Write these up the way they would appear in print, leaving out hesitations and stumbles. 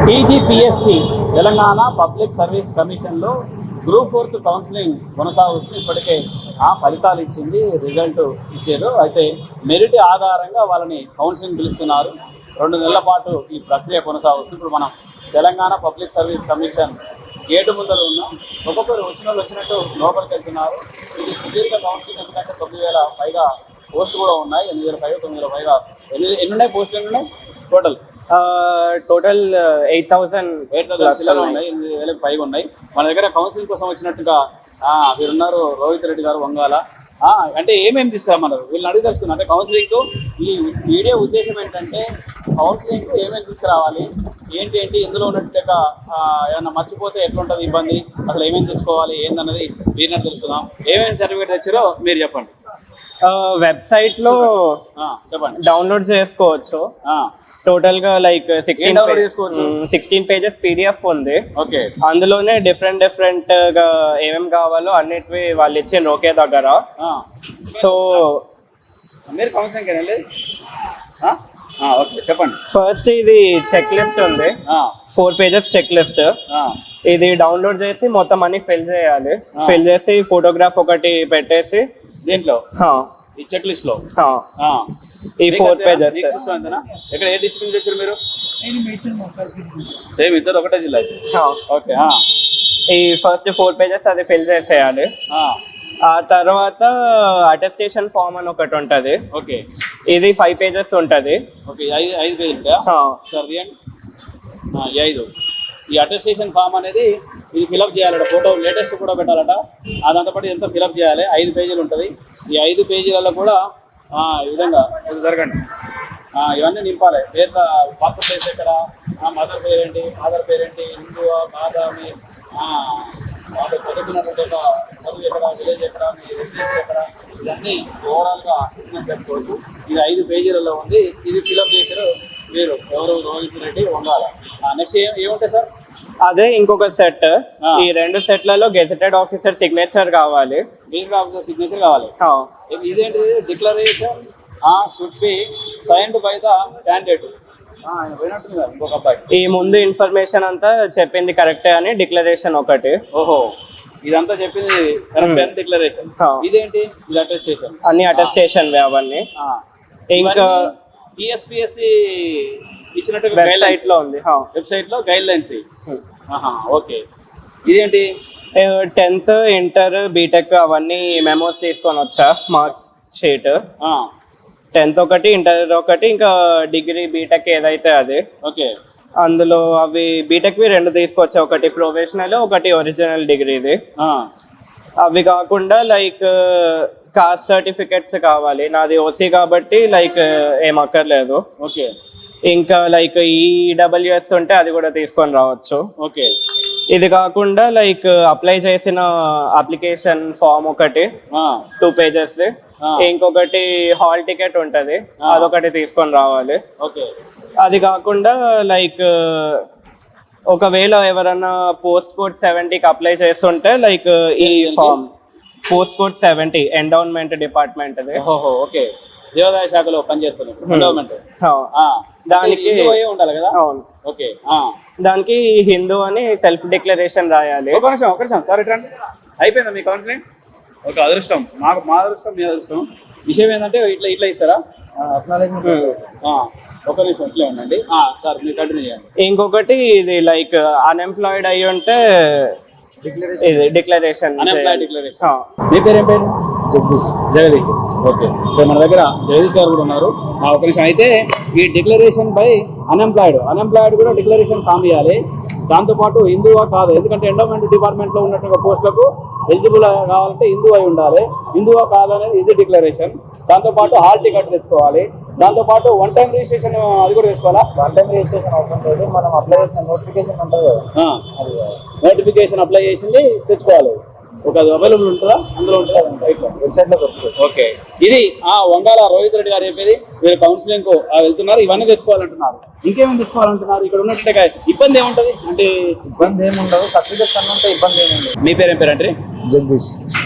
TGPSC Telangana public service కమిషన్లో group 4 counselling కొనసాగుతుంది. ఇప్పటికే ఫలితాలు ఇచ్చింది, రిజల్ట్ ఇచ్చారు. అయితే మెరిట్ ఆధారంగా వాళ్ళని కౌన్సిలింగ్ పిలుస్తున్నారు. 2 నెలల పాటు ఈ ప్రక్రియ కొనసాగుతుంది. ఇప్పుడు మనం Telangana public service commission gate ముందర ఉన్నాం. ఒక్కొక్కరు వచ్చిన వాళ్ళు వచ్చినట్టు లోపలికి వెళ్తున్నారు. ఇది సుదీర్ఘ కౌన్సిలింగ్, ఎందుకంటే 9,000 పైగా పోస్టులు కూడా ఉన్నాయి. 8,000 పైగా 9,000 పైగా ఎన్ని ఉన్నాయి పోస్టులు? ఎన్ని ఉన్నాయి టోటల్ 8,000 ఉన్నాయి. 8,000 పైగా ఉన్నాయి. మన దగ్గర కౌన్సిలింగ్ కోసం వచ్చినట్టుగా వీరున్నారు రోహిత్ రెడ్డి గారు వంగాల. అంటే ఏమేమి తీసుకురామన్నారు వీళ్ళని అడిగి తెలుసుకున్నారు. అంటే కౌన్సిలింగ్ ఈ వీడియో ఉద్దేశం ఏంటంటే కౌన్సిలింగ్ ఏమేమి తీసుకురావాలి, ఏంటి ఇందులో ఉన్నట్టుగా ఏమన్నా మర్చిపోతే ఎట్లుంటుంది ఇబ్బంది, అసలు ఏమేమి తెచ్చుకోవాలి ఏందన్నది వీరిని తెలుసుకుందాం. ఏమేమి సర్టిఫికేట్ తెచ్చారో మీరు చెప్పండి. వెబ్సైట్ లో చెప్పండి, డౌన్లోడ్ చేసుకోవచ్చు. టోటల్ గా లైక్ 16 పేజెస్ పీడిఎఫ్ ఉంది. ఓకే, అందులోనే డిఫరెంట్ గా ఏమేమి కావాలో అన్నిటివి వాళ్ళు ఇచ్చిండ్రు ఒకే దగ్గర. సో మీరు కౌన్సిలింగ్ వెళ్ళి ఓకే చెప్పండి. ఫస్ట్ ఇది చెక్ లిస్ట్ ఉంది, 4 పేజెస్ చెక్ లిస్ట్. ఇది డౌన్లోడ్ చేసి మొత్తం అన్ని ఫిల్ చేయాలి. ఫిల్ చేసి ఫోటోగ్రాఫ్ ఒకటి పెట్టేసి దీంట్లో ఈ చెక్ లిస్ట్ లో ఈ 4 పేజెస్. ఎక్కడ ఏ డిస్ట్రిక్ట్ నుంచి వచ్చారు మీరు? సేమ్ ఇద్దరు ఒకటే జిల్లా. ఓకే, ఈ ఫస్ట్ 4 పేజెస్ అది ఫిల్ చేసేయాలి. ఆ తర్వాత అటెస్టేషన్ ఫామ్ అని ఒకటి ఉంటది. ఓకే, ఇది 5 పేజెస్ ఉంటది. ఓకే, 5 పేజీలు సార్ తీయండి. 5 ఈ అటెస్టేషన్ ఫామ్ అనేది ఇది ఫిలప్ చేయాలట. ఫోటో లేటెస్ట్ కూడా పెట్టాలట. దాంతోపాటు ఎంత ఫిలప్ చేయాలి. 5 పేజీలు ఉంటుంది. ఈ 5 పేజీలలో కూడా ఈ విధంగా జరగండి. ఇవన్నీ నింపాలి. పేరు, బర్త్ ప్లేస్ ఎక్కడ, మదర్ పేరేంటి, ఫాదర్ పేరేంటి, హిందువా కాదా, మీ వాళ్ళు చదువుకున్నటువంటి చదువు ఎక్కడ, విలేజ్ ఎక్కడ, మీ రెసిడెన్స్ ఎక్కడ, ఇవన్నీ ఓవరాల్గా చెప్పుకోవచ్చు. ఇది 5 పేజీలలో ఉంది. ఇది ఫిలప్ చేశారు మీరు ఎవరు? రోహిత్ రెడ్డి వంగాల. నెక్స్ట్ ఏముంటాయి సార్? అదే ఇంకొక సెట్. ఈ 2 సెట్లలో గెజెటెడ్ ఆఫీసర్ సిగ్నేచర్ కావాలి. గెజెటెడ్ ఆఫీసర్ సిగ్నేచర్ కావాలి. ఇదేంటిది? Declaration should be signed by the candidate. ఇంకొక అబ్బాయి ఈ ముందు ఇన్ఫర్మేషన్ అంతా చెప్పింది కరెక్టే అని డిక్లరేషన్ ఒకటి. ఓహో, ఇదంతా చెప్పింది కరెక్ట్ అని డిక్లరేషన్. ఇదేంటి? ఇది అటెస్టేషన్. అన్ని అటెస్టేషన్ అవన్నీ. ఇంకా టీఎస్పీఎస్సీ ఇచ్చినట్టు వెబ్సైట్ లో ఉంది. వెబ్సైట్ లో గైడ్ లైన్స్. ఓకే, ఇదేంటి? 10th ఇంటర్ బీటెక్ అవన్నీ మెమోస్ తీసుకొని వచ్చా. మార్క్స్ షీట్ 10th ఒకటి, ఇంటర్ ఒకటి, ఇంకా డిగ్రీ బీటెక్ ఏదైతే అది. ఓకే, అందులో అవి బీటెక్వి 2 తీసుకొచ్చా. ఒకటి ప్రొఫెషనల్, ఒకటి ఒరిజినల్ డిగ్రీది. అవి కాకుండా లైక్ కాస్ట్ సర్టిఫికెట్స్ కావాలి. నాది ఓసీ కాబట్టి లైక్ ఏం అక్కర్లేదు. ఓకే, ఇంకా లైక్ ఈడబ్ల్యూఎస్ ఉంటే అది కూడా తీసుకొని రావచ్చు. ఓకే, ఇది కాకుండా లైక్ అప్లై చేసిన అప్లికేషన్ ఫామ్ ఒకటి 2 పేజెస్. ఇంకొకటి హాల్ టికెట్ ఉంటది, అదొకటి తీసుకొని రావాలి. ఓకే, అది కాకుండా లైక్ ఒకవేళ ఎవరన్నా పోస్ట్ కోడ్ 70కి అప్లై చేస్తుంటే లైక్ ఈ form post code 70 endowment department. Okay, దేవాదాయ శాఖలో పనిచేస్తున్నారు. ఎండోన్మెంట్ దానికి ఉండాలి కదా. అవును. ఓకే, దానికి హిందూ అని సెల్ఫ్ డిక్లరేషన్ రాయాలి. ఒక నిమిషం సార్, ఇట్రండి. అయిపోయిందా మీ కౌన్సిలింగ్? ఒక అదృష్టం, మా అదృష్టం, మీ అదృష్టం. విషయం ఏంటంటే ఇట్లా ఇస్తారా? ఒక నిమిషం ఇట్లే ఉండండి సార్, మీరు కంటిన్యూ చేయండి. ఇంకొకటి ఇది లైక్ అన్ఎంప్లాయిడ్ అయ్యి ఉంటే ఇది డిక్లరేషన్. Unemployed declaration. మీ పేరు ఏం పేరు? జగదీష్. ఓకే, మన దగ్గర జగదీష్ గారు కూడా ఉన్నారు. ఒక నిమిషం. అయితే ఈ డిక్లరేషన్ బై అన్ఎంప్లాయిడ్ కూడా డిక్లరేషన్ ఫామ్ ఇవ్వాలి. దాంతోపాటు హిందువా కాదు, ఎందుకంటే ఎండోమెంట్ డిపార్ట్మెంట్లో ఉన్నటువంటి పోస్టులకు ఎలిజిబుల్ కావాలంటే హిందూ అయి ఉండాలి. హిందువా కాదు అనేది ఇది డిక్లరేషన్. దాంతోపాటు హాల్ టికెట్ తెచ్చుకోవాలి. దాంతోపాటు 1 టైం రిజిస్ట్రేషన్ అది కూడా తెచ్చుకోవాలా? 1 టైం రిజిస్ట్రేషన్ అవసరం లేదు. మనం అప్లై చేసిన నోటిఫికేషన్ ఉంటుంది కదా, నోటిఫికేషన్ అప్లై చేసింది తెచ్చుకోవాలి. ఒక అవైలబుల్ ఉంటుందా? అందులో ఉంటుందా? వెబ్సైట్ లో దొరుకుతుంది. ఓకే, ఇది వంగాల రోహిత్ రెడ్డి గారు చెప్పేది. మీరు కౌన్సిలింగ్ కు వెళ్తున్నారు, ఇవన్నీ తెచ్చుకోవాలంటున్నారు. ఇంకేమైనా తెచ్చుకోవాలంటున్నారు? ఇక్కడ ఉన్నట్టుగా ఇబ్బంది ఏముంటుంది? అంటే ఇబ్బంది ఏముండదు, సర్టిఫికేట్స్ అన్నీ ఉంటే ఇబ్బంది ఏముండదు. మీ పేరు ఏం పేరు అంటే?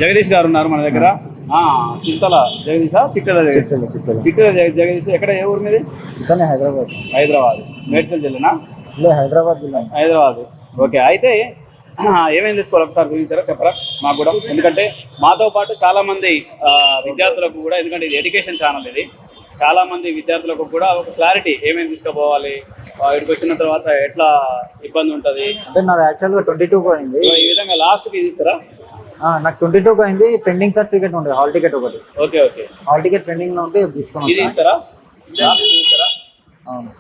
జగదీష్ గారు ఉన్నారు మన దగ్గర. చింతల జగదీశా? చిట్టల జగదీశ్. ఎక్కడ? ఏ ఊరు మీది? హైదరాబాద్. మేడ్చల్ జిల్లానా? ఇల్లే హైదరాబాద్ జిల్లా. హైదరాబాద్. ఓకే, అయితే ఏమేమి తెచ్చుకోవాలి ఒకసారి గురించారా చెప్పరా మాకు కూడా, ఎందుకంటే మాతో పాటు చాలా మంది విద్యార్థులకు కూడా, ఎందుకంటే ఇది ఎడ్యుకేషన్ ఛానల్, ఇది చాలా మంది విద్యార్థులకు కూడా ఒక క్లారిటీ ఏమేమి తీసుకుపోవాలి, ఇక్కడికి వచ్చిన తర్వాత ఎట్లా ఇబ్బంది ఉంటుంది. అంటే నాది యాక్చువల్గా 22 అయింది. ఈ విధంగా లాస్ట్కి ఇది ఇస్తారా? నాకు 22 అయింది. పెండింగ్ సర్టిఫికేట్ ఉంది, హాల్ టికెట్ ఒకటి. Okay okay, hall ticket pending లో ఉంటే తీసుకున్నాను. ఇది ఇస్తారా? లాస్ట్ ఇస్తారా? అవును.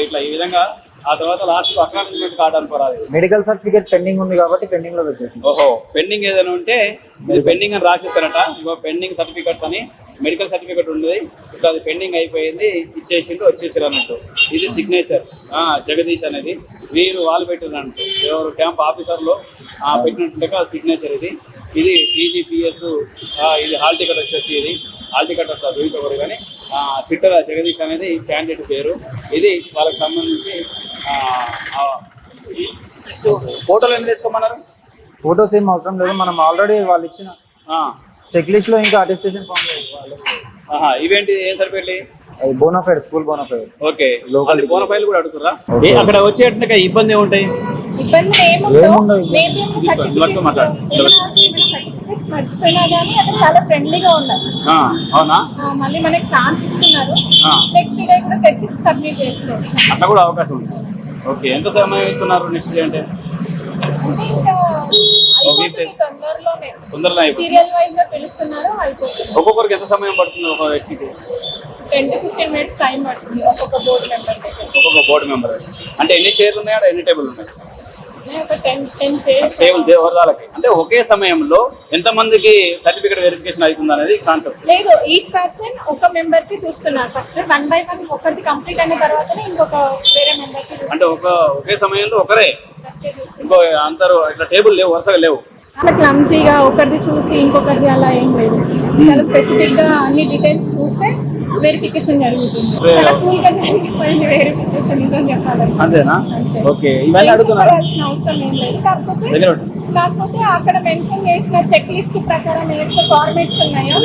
ఇట్లా ఈ విధంగా ఆ తర్వాత లాస్ట్ అక్నాలెడ్జ్మెంట్ కార్డ్ అనుకోరాదు. మెడికల్ సర్టిఫికేట్ పెండింగ్ ఉంది కాబట్టి పెండింగ్ లో పెట్టేసి. ఓహో, పెండింగ్ ఏదైనా ఉంటే ఇది పెండింగ్ అని రాసిస్తారట. ఇగో పెండింగ్ సర్టిఫికేట్స్ అని మెడికల్ సర్టిఫికేట్ ఉంది, ఇప్పుడు అది పెండింగ్ అయిపోయింది, ఇచ్చేసిండు, వచ్చేసారు అన్నట్టు. ఇది సిగ్నేచర్ జగదీష్ అనేది వాళ్ళు పెట్టినట్టు, ఎవరు క్యాంప్ ఆఫీసర్లో పెట్టినట్టు సిగ్నేచర్ ఇది. ఇది టీజీపీఎస్, ఇది హాల్ టికెట్ వచ్చేసి, ఇది హాల్ టికెట్ వస్తుంది చూపించకూడదు కానీ చిట్టర జగదీష్ అనేది క్యాండిడేట్ పేరు. ఇది వాళ్ళకి సంబంధించి ఫోటోలు ఎన్ని తెచ్చుకోమన్నారు? ఫోటోస్ ఏం అవసరం లేదు, మనం ఆల్రెడీ వాళ్ళు ఇచ్చిన చెక్ లిస్ట్ లో ఇంకా అటెస్టేషన్ ఫామ్. ఇవేంటి ఏం సరిపెట్టి? Bonafide, school bonafide. Okay, bonafide కూడా అడుగుతారా? అక్కడ వచ్చేట ఇబ్బంది ఏముంటాయి? మర్చిపోయినా కానీ అక్కడ చాలా ఫ్రెండ్లీగా ఉన్నారు. అవునా? మళ్ళీ మనకి ఛాన్స్ ఇస్తున్నారు, నెక్స్ట్ డే కూడా తెచ్చి సబ్మిట్ చేసుకోవచ్చు. అట్లా కూడా అవకాశం ఉంది. ఓకే, ఎంత సమయం ఇస్తున్నారు నెక్స్ట్ డే అంటే? తొందరలో సీరియల్ వైజ్ గా పిలుస్తున్నారు, అయిపోతుంది. ఒక్కొక్కరికి ఎంత సమయం పడుతుంది? ఒక వ్యక్తికి 10 to 15 minutes టైం పడుతుంది ఒక్కొక్క బోర్డు మెంబర్. ఒక్కొక్క బోర్డు మెంబర్ అంటే ఎన్ని చైర్లు ఉన్నాయి, ఎన్ని టేబుల్ ఉన్నాయి? ఒక 10 chairs. వాళ్ళకి అంటే ఒకే సమయంలో ఎంత మందికి సర్టిఫికేట్ వెరిఫికేషన్ అవుతుంది అనేది కాన్సెప్ట్ లేదు. ఈచ్ పర్సన్ ఒక మెంబర్ కి చూస్తున్నారు. ఫస్ట్ 1 by 1 ఒకటి కంప్లీట్ అయిన తర్వాతనే ఇంకొక వేరే మెంబర్ కి అంటే ఒకే సమయంలో ఒకరే, ఇంకో అందరూ ఇట్లా టేబుల్ లేవు, వరుసగా లేవు. అలా క్లమ్జీగా ఒకరిది చూసి ఇంకొకరిది అలా ఏం లేదు. చాలా స్పెసిఫిక్ గా అన్ని డీటెయిల్స్ చూస్తే వెరిఫికేషన్ జరుగుతుంది. చాలా కూల్ గా జరిగిపోయింది వెరిఫికేషన్ అని చెప్పాలి. అంతేనా? ఓకే, ఇవన్నీ అడుగుతున్నారు, అవసరం ఏం లేదు. కాకపోతే అక్కడ మెన్షన్ చేసిన చెక్ లిస్ట్ ప్రకారం ఏదైతే ఫార్మేట్స్ ఉన్నాయో,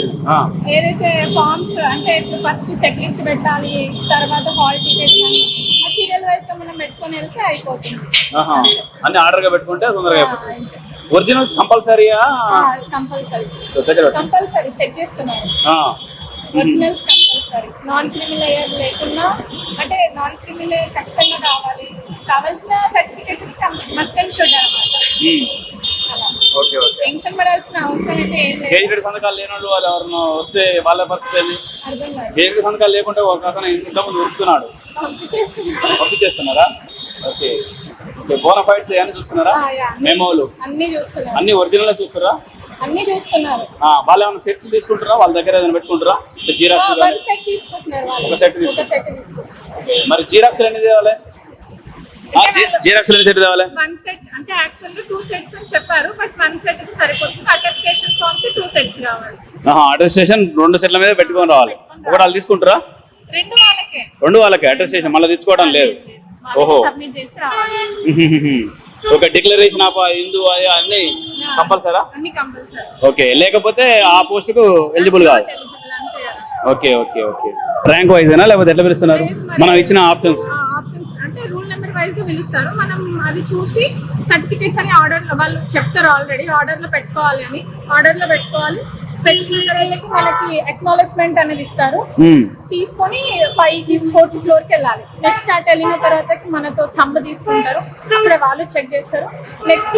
ఏదైతే ఫార్మ్స్ అంటే ఫస్ట్ చెక్ లిస్ట్ పెట్టాలి, తర్వాత హాల్ టికెట్ కానీ సీరియల్ వైజ్ గా మనం పెట్టుకొని వెళ్తే అయిపోతుంది. అన్ని ఆర్డర్ గా పెట్టుకుంటే తొందరగా. ఒరిజినల్స్ కంపల్సరీయా? కంపల్సరీ చెక్ చేస్తున్నారు. ఒరిజినల్స్ కంపల్సరీ, నాన్ క్రిమి లేయర్ లేకుండా, అంటే నాన్ క్రిమి లేయర్ ఖచ్చితంగా కావాలి. కావాల్సిన సర్టిఫికేషన్ మస్ట్ అండ్ షుడ్ అన్నమాట. ఓకే ఓకే, టెన్షన్ పడాల్సిన అవసరం అయితే ఏం లేదు. కేజీపీ సంతకాలు లేని వాళ్ళు ఎవరైనా వస్తే వాళ్ళ పరిస్థితి ఏంది? కేజీపీ సంతకాలు లేకుంటే ఒక అతను ఇంతకుముందు ఉరుకుతున్నాడు, పంపించేస్తున్నారా? ఓకే ఓకే, బోనాఫైడ్స్ అన్ని చూస్తున్నారా? మెమోలు అన్ని చూస్తున్నారు, అన్ని ఒరిజినల్ చూస్తారా? అన్ని చూస్తున్నారు. వాళ్ళు ఏమైనా సెట్ తీసుకుంటారా? వాళ్ళ దగ్గర ఏదైనా పెట్టుకుంటారా? జీరాక్స్ ఒక సెట్ తీసుకుంటారు. మరి జీరాక్స్ ఎన్ని తేవాలి? జీరాక్స్ ఎన్ని సెట్ తేవాలి? 1 set అంటే యాక్చువల్ గా 2 sets అని చెప్పారు, బట్ 1 set కి సరిపోతుంది. అటెస్టేషన్ ఫార్మ్స్ 2 sets కావాలి. అటెస్టేషన్ 2 సెట్ల మీద పెట్టుకొని రావాలి. ఒకటి వాళ్ళు తీసుకుంటారా? రెండు వాళ్ళకే అటెస్టేషన్, మళ్ళీ తీసుకోవడం లేదు. ఓహో, సబ్మిట్ చేసి రావాలి. ఓకే, డిక్లరేషన్ ఆఫ్ హిందూ అన్ని కంపల్సరా? అన్ని కంపల్సరీ. ఓకే, లేకపోతే ఆ పోస్ట్ కు ఎలిజిబుల్ కాదు. Okay okay okay, rank wise అయినా లేకపోతే ఎట్లా పిలుస్తున్నారు? మనం ఇచ్చిన ఆప్షన్స్ అంటే రూల్ నెంబర్ వైజ్ గా పిలుస్తారు. మనం అది చూసి సర్టిఫికేట్స్ అని ఆర్డర్ లో వాళ్ళు చెప్తారు, ఆల్రెడీ ఆర్డర్ లో పెట్టుకోవాలి అని. ఆర్డర్ లో పెట్టుకున్న తర్వాత మనకి అక్నాలెడ్జ్మెంట్ అనేది ఇస్తారు. తీసుకొని 4th floor కి వెళ్ళాలి. నెక్స్ట్ అటు వెళ్ళిన తర్వాత మనతో థంబ్ తీసుకుంటారు, అక్కడ వాళ్ళు చెక్ చేస్తారు. నెక్స్ట్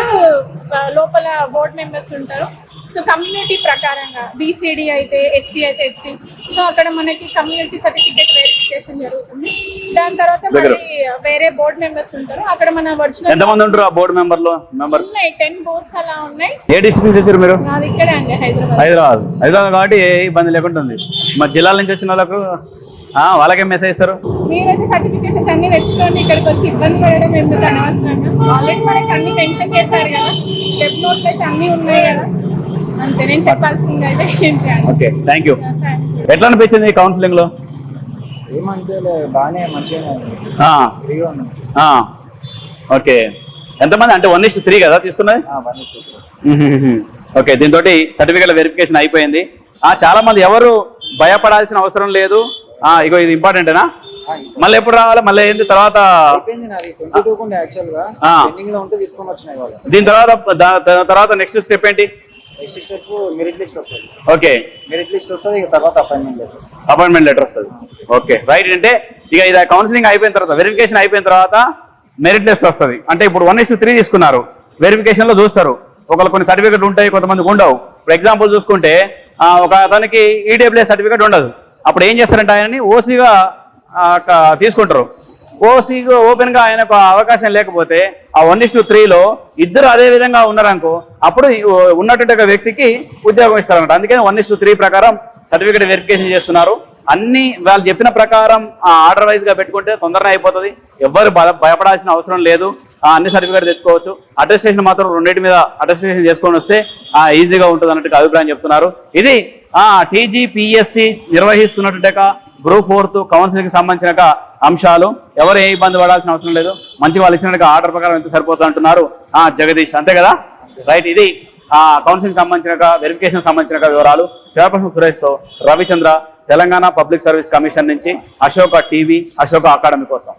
లోపల బోర్డ్ మెంబర్స్ ఉంటారు. సో కమ్యూనిటీ ప్రకారంగా బీసీడీ అయితే, ఎస్సీ అయితే ఎస్టీ, సో అక్కడ మనకి కమ్యూనిటీ సర్టిఫికేట్ వెరిఫికేషన్ జరుగుతుంది. దాని తర్వాత మళ్ళీ వేరే బోర్డ్ మెంబర్స్ ఉంటారు. అక్కడ మన ఒరిజినల్ ఎంతమంది ఉంటారు ఆ బోర్డ్ మెంబర్లు? ఉన్నాయి 10 boards అలా ఉన్నాయి. ఏ డిస్ట్రిక్ట్ వచ్చారు మీరు? నాది ఇక్కడే అండి, హైదరాబాద్ కాబట్టి ఏ ఇబ్బంది లేకుండా ఉంది. మా జిల్లాల నుంచి వచ్చిన వాళ్ళకు వాళ్ళకేం మెసేజ్ ఇస్తారు? మీరైతే సర్టిఫికేషన్ అన్ని తెచ్చుకోండి, ఇక్కడికి వచ్చి ఇబ్బంది పడడం ఎందుకు అనవసరంగా. ఆల్రెడీ మనకి అన్ని మెన్షన్ చేశారు కదా, వెబ్ నోట్స్ అయితే అన్ని ఉన్నాయి కదా, అంతే. నేను చెప్పాల్సింది అయితే ఓకే, థ్యాంక్ యూ. ఎట్లా అనిపించింది కౌన్సిలింగ్ లో? ఏమంటే బాగానే మంచిగా ఓకే, ఎంతమంది అంటే 1:3 కదా తీసుకున్నది? ఓకే, దీంతో సర్టిఫికేట్ వెరిఫికేషన్ అయిపోయింది. చాలా మంది ఎవరు భయపడాల్సిన అవసరం లేదు. ఇగో ఇది ఇంపార్టెంటేనా? మళ్ళీ ఎప్పుడు రావాలి? మళ్ళీ ఏంది తర్వాత? అయిపోయింది నాది 22 కుండే యాక్చువల్ గా ఆ. పెండింగ్ లో ఉంటే తీసుకొని వచ్చినాయి వాళ్ళు. దీని తర్వాత నెక్స్ట్ స్టెప్ ఏంటి? నెక్స్ట్ స్టెప్ మెరిట్ లిస్ట్ వస్తుంది. ఓకే, మెరిట్ లిస్ట్ వస్తుంది, ఇక తర్వాత అపాయింట్మెంట్ లెటర్. అపాయింట్మెంట్ లెటర్ వస్తుంది. Okay right. అంటే ఇక ఇది కౌన్సిలింగ్ అయిపోయిన తర్వాత, వెరిఫికేషన్ అయిపోయిన తర్వాత మెరిట్ లిస్ట్ వస్తుంది. అంటే ఇప్పుడు 1:3 తీసుకున్నారు, వెరిఫికేషన్ లో చూస్తారు. ఒకళ్ళు కొన్ని సర్టిఫికెట్ ఉంటాయి, కొంతమందికి ఉండవు. ఇప్పుడు ఎగ్జాంపుల్ చూసుకుంటే ఒక అతనికి ఈడబ్ల్యూఎస్ సర్టిఫికెట్ ఉండదు. అప్పుడు ఏం చేస్తారంటే ఆయనని ఓసీగా తీసుకుంటారు. ఓసీగా ఓపెన్ గా ఆయనకు అవకాశం లేకపోతే ఆ 1:3లో ఇద్దరు అదే విధంగా ఉన్నారనుకో, అప్పుడు ఉన్నటువంటి ఒక వ్యక్తికి ఉద్యోగం ఇస్తారన్నమాట. అందుకని 1:3 ప్రకారం సర్టిఫికేట్ వెరిఫికేషన్ చేస్తున్నారు. అన్ని వాళ్ళు చెప్పిన ప్రకారం ఆర్డర్ వైజ్ గా పెట్టుకుంటే తొందరగా అయిపోతుంది. ఎవ్వరు భయపడాల్సిన అవసరం లేదు. అన్ని సర్టిఫికేట్ తెచ్చుకోవచ్చు. అటెస్టేషన్ మాత్రం 2 మీద అటెస్టేషన్ చేసుకొని వస్తే ఈజీగా ఉంటుంది అన్నట్టు అభిప్రాయం చెప్తున్నారు. ఇది టీజీపీఎస్సీ నిర్వహిస్తున్నటువంటి గ్రూప్ 4 కౌన్సిలింగ్ సంబంధించిన అంశాలు. ఎవరు ఏ ఇబ్బంది పడాల్సిన అవసరం లేదు. మంచి వాళ్ళు ఇచ్చినట్టుగా ఆర్డర్ ప్రకారం ఎంత సరిపోతుంది అంటున్నారు జగదీష్, అంతే కదా? రైట్. ఇది కౌన్సిలింగ్ సంబంధించిన వెరిఫికేషన్ సంబంధించిన వివరాలు. చైర్పర్సన్ సురేష్తో Ravichandra, Telangana public service commission నుంచి, అశోక టీవీ, అశోక అకాడమీ కోసం.